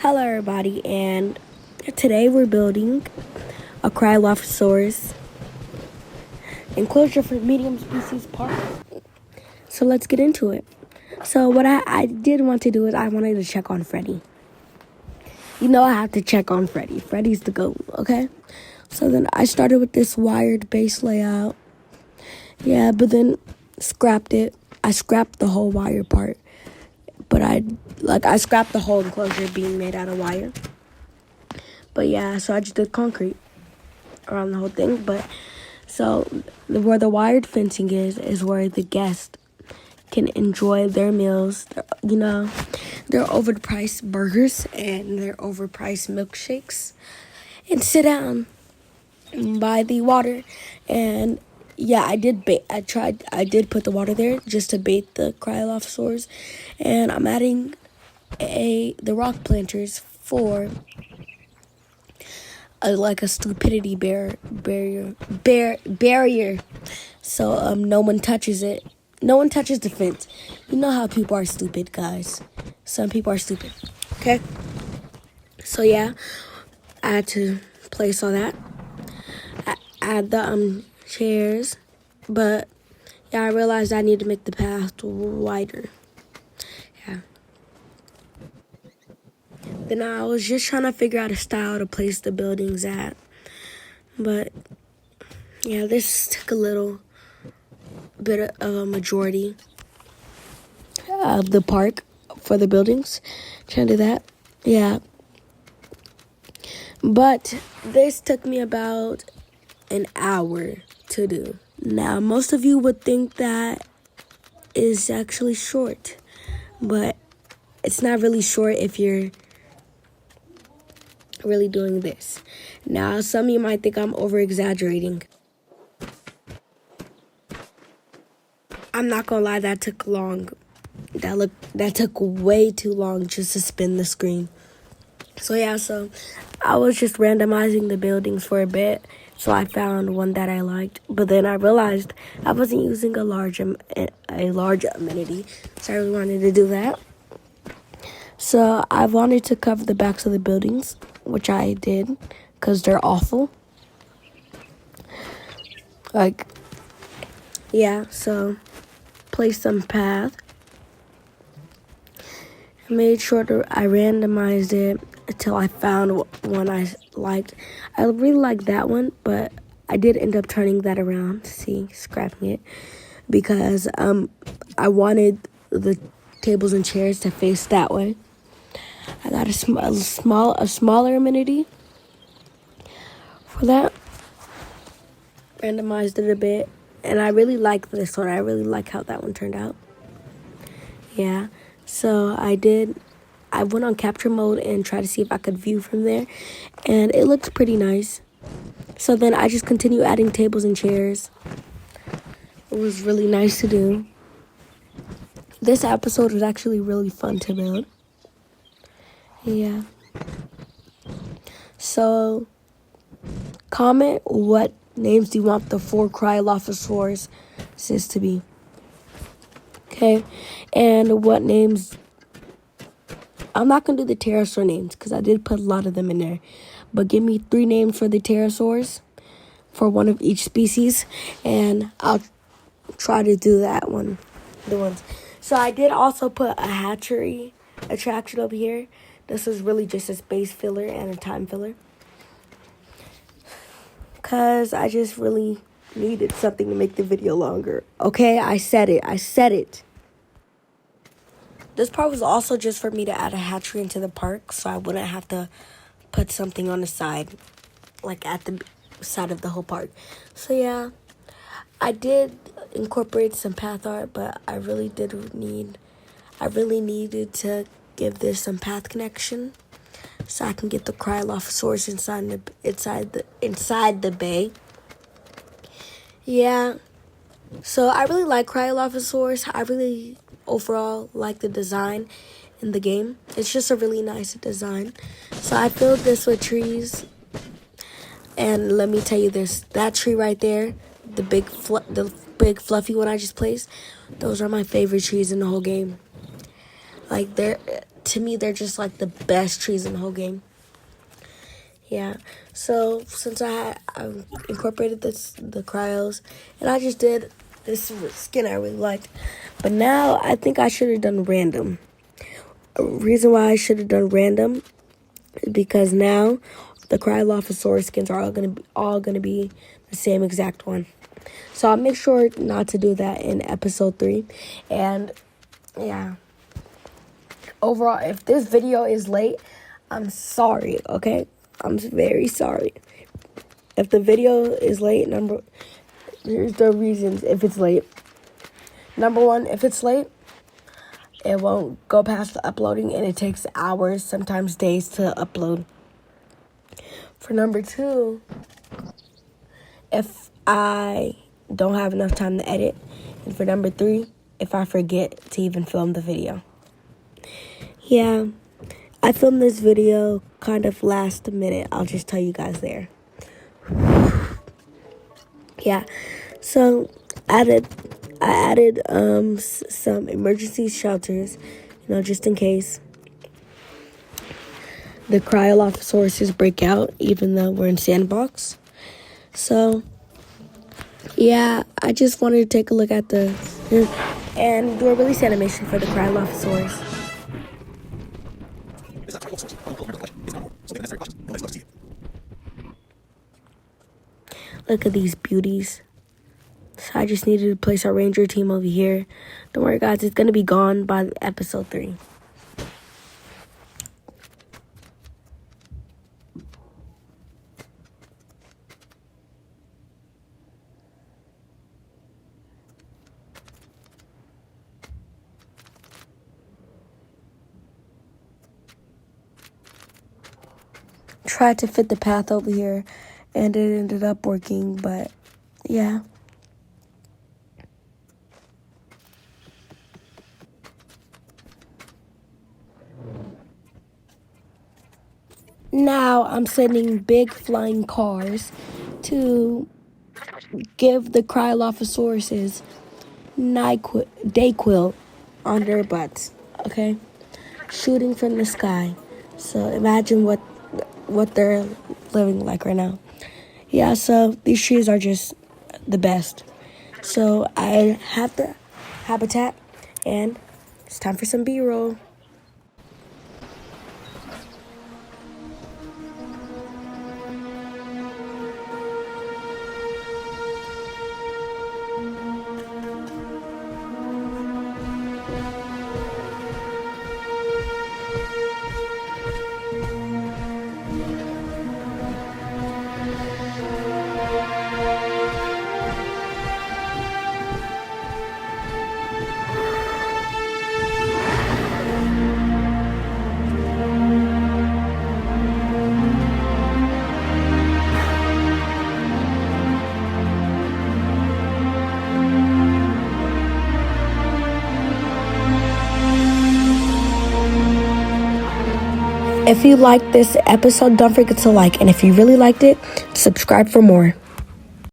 Hello everybody, and today we're building a Cryolophosaurus enclosure for medium species park. So let's get into it. So what I did want to do is I wanted to check on Freddy. You know I have to check on Freddy. Freddy's the GOAT, okay? So then I started with this wired base layout. Yeah, but then scrapped it. I scrapped the whole wire part. But I scrapped the whole enclosure being made out of wire. But yeah, so I just did concrete around the whole thing. But so where the wired fencing is where the guests can enjoy their meals. You know, their overpriced burgers and their overpriced milkshakes, and sit down by the water. And yeah, I did put the water there just to bait the Cryolophosaurs, and I'm adding the rock planters for like a stupidity barrier, so no one touches it. No one touches the fence. You know how people are stupid, guys. Some people are stupid. Okay. So yeah, I had to place all that. I add the chairs, but yeah, I realized I need to make the path wider. Yeah. Then I was just trying to figure out a style to place the buildings at, but yeah, this took a little bit of a majority of the park for the buildings. Trying to do that. Yeah. But this took me about an hour to do. Now, most of you would think that is actually short, but it's not really short if you're really doing this. Now, some of you might think I'm over-exaggerating. I'm not gonna lie, that took long. That took way too long just to spin the screen. So yeah, so I was just randomizing the buildings for a bit, so I found one that I liked. But then I realized I wasn't using a large amenity, so I really wanted to do that. So I wanted to cover the backs of the buildings, which I did, because they're awful. Yeah, so place some path. I made sure I randomized it until I found one I liked. I really liked that one, but I did end up turning that around. See, scrapping it, because I wanted the tables and chairs to face that way. I got a smaller amenity for that. Randomized it a bit, and I really like this one. I really like how that one turned out. Yeah, so I went on capture mode and tried to see if I could view from there, and it looked pretty nice. So then I just continue adding tables and chairs. It was really nice to do. This episode was actually really fun to build. Yeah. So comment what names do you want the 4 Cryolophosaurs to be. Okay, and what names. I'm not going to do the pterosaur names because I did put a lot of them in there. But give me 3 names for the pterosaurs for one of each species, and I'll try to do that one. The ones. So I did also put a hatchery attraction over here. This is really just a space filler and a time filler, because I just really needed something to make the video longer. Okay, I said it. This part was also just for me to add a hatchery into the park, so I wouldn't have to put something on the side, like at the side of the whole park. So yeah, I did incorporate some path art, but I really needed to give this some path connection, so I can get the Cryolophosaurus inside the bay. Yeah, so I really like Cryolophosaurus. I really overall like the design in the game. It's just a really nice design. So I filled this with trees, and let me tell you this: that tree right there, the big fluffy one I just placed, those are my favorite trees in the whole game. Like, they're to me, they're just like the best trees in the whole game. Yeah, so since I incorporated the cryos, and I just did this skin I really liked, but now I think I should have done random. A reason why I should have done random is because now the Cryolophosaur skins are all gonna be the same exact one. So I'll make sure not to do that in episode 3, and yeah. Overall, if this video is late, I'm sorry, okay? I'm very sorry. If the video is late, here's the reasons if it's late. Number 1, if it's late, it won't go past the uploading, and it takes hours, sometimes days to upload. For number 2, if I don't have enough time to edit. And for number 3, if I forget to even film the video. Yeah, I filmed this video kind of last minute. I'll just tell you guys there. Yeah, so I added some emergency shelters, just in case the Cryolophosaurus break out, even though we're in sandbox. So yeah, I just wanted to take a look at and do a release animation for the Cryolophosaurus. Look at these beauties. So I just needed to place our ranger team over here. Don't worry, guys. It's going to be gone by episode 3. Tried to fit the path over here, and it ended up working, but yeah. Now I'm sending big flying cars to give the Cryolophosaurus Dayquil on their butts, okay? Shooting from the sky. So imagine what they're living like right now. Yeah, so these trees are just the best. So I have the habitat, and it's time for some B-roll. If you liked this episode, don't forget to like. And if you really liked it, subscribe for more.